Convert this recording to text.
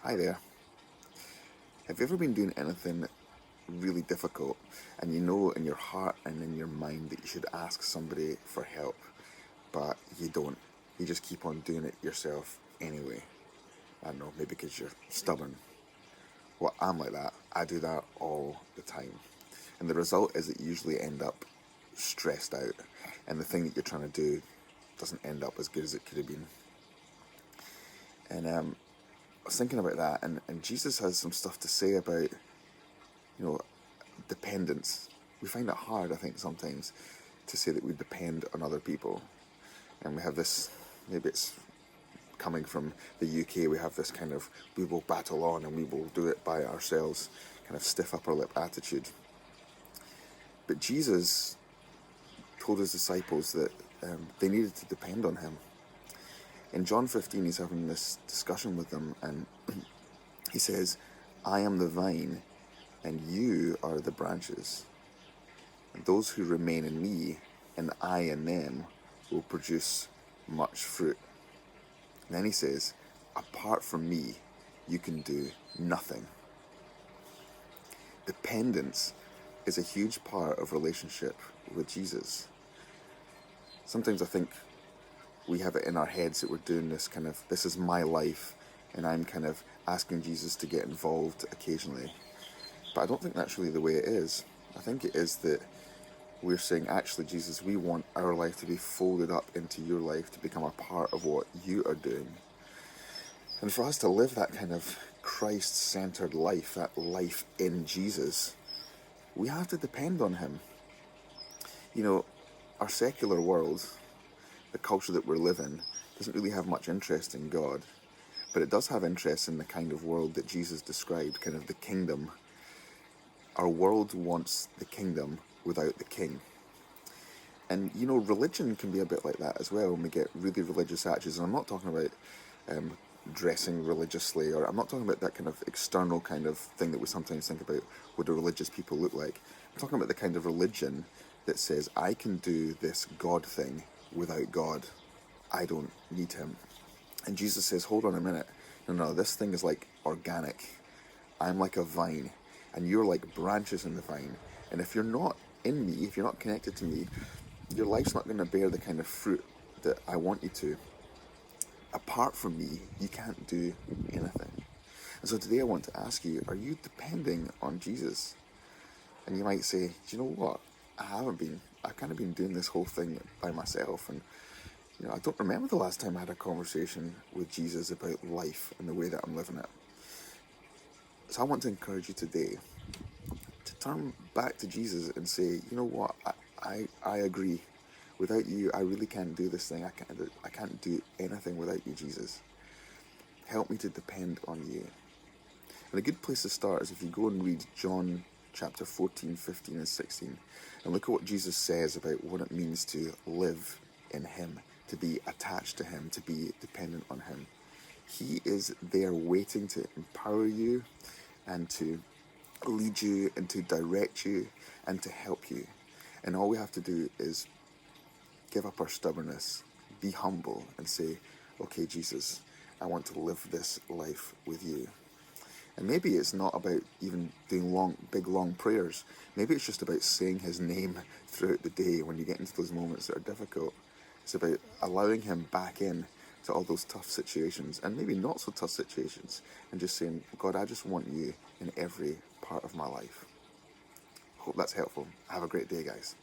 Hi there. Have you ever been doing anything really difficult and you know in your heart and in your mind that you should ask somebody for help, but you don't? You just keep on doing it yourself anyway. I don't know, maybe because you're stubborn. Well, I'm like that. I do that all the time. And the result is that you usually end up stressed out, and the thing that you're trying to do doesn't end up as good as it could have been. And I was thinking about that, and Jesus has some stuff to say about, know, dependence. We find it hard, I think, sometimes to say that we depend on other people. And we have this, maybe it's coming from the UK, we have this kind of, we will battle on and we will do it by ourselves, kind of stiff upper lip attitude. But Jesus told his disciples that they needed to depend on him. In John 15, he's having this discussion with them, and he says, I am the vine, and you are the branches. And those who remain in me, and I in them, will produce much fruit. And then he says, apart from me, you can do nothing. Dependence is a huge part of relationship with Jesus. Sometimes I think we have it in our heads that we're doing this kind of, this is my life, and I'm kind of asking Jesus to get involved occasionally. But I don't think that's really the way it is. I think it is that we're saying, actually, Jesus, we want our life to be folded up into your life, to become a part of what you are doing. And for us to live that kind of Christ-centered life, that life in Jesus, we have to depend on him. You know, our secular world, the culture that we're living, doesn't really have much interest in God, but it does have interest in the kind of world that Jesus described, kind of the kingdom. Our world wants the kingdom without the king. And, you know, religion can be a bit like that as well when we get really religious attitudes. And I'm not talking about dressing religiously, or I'm not talking about that kind of external kind of thing that we sometimes think about what do religious people look like. I'm talking about the kind of religion that says, I can do this God thing without God. I don't need him. And Jesus says, hold on a minute. No, this thing is like organic. I'm like a vine, and you're like branches in the vine. And if you're not in me, if you're not connected to me, your life's not going to bear the kind of fruit that I want you to. Apart from me, you can't do anything. And so today I want to ask you, are you depending on Jesus? And you might say, do you know what? I haven't been. I've kind of been doing this whole thing by myself. And, you know, I don't remember the last time I had a conversation with Jesus about life and the way that I'm living it. So I want to encourage you today to turn back to Jesus and say, you know what? I agree. Without you, I really can't do this thing. I can't do anything without you, Jesus. Help me to depend on you. And a good place to start is if you go and read John chapter 14, 15, and 16, and look at what Jesus says about what it means to live in him, to be attached to him, to be dependent on him. He is there waiting to empower you and to lead you and to direct you and to help you. And all we have to do is give up our stubbornness, be humble, and say, okay, Jesus, I want to live this life with you. And maybe it's not about even doing big, long prayers. Maybe it's just about saying his name throughout the day when you get into those moments that are difficult. It's about allowing him back in to all those tough situations, and maybe not so tough situations, and just saying, God, I just want you in every part of my life. Hope that's helpful. Have a great day, guys.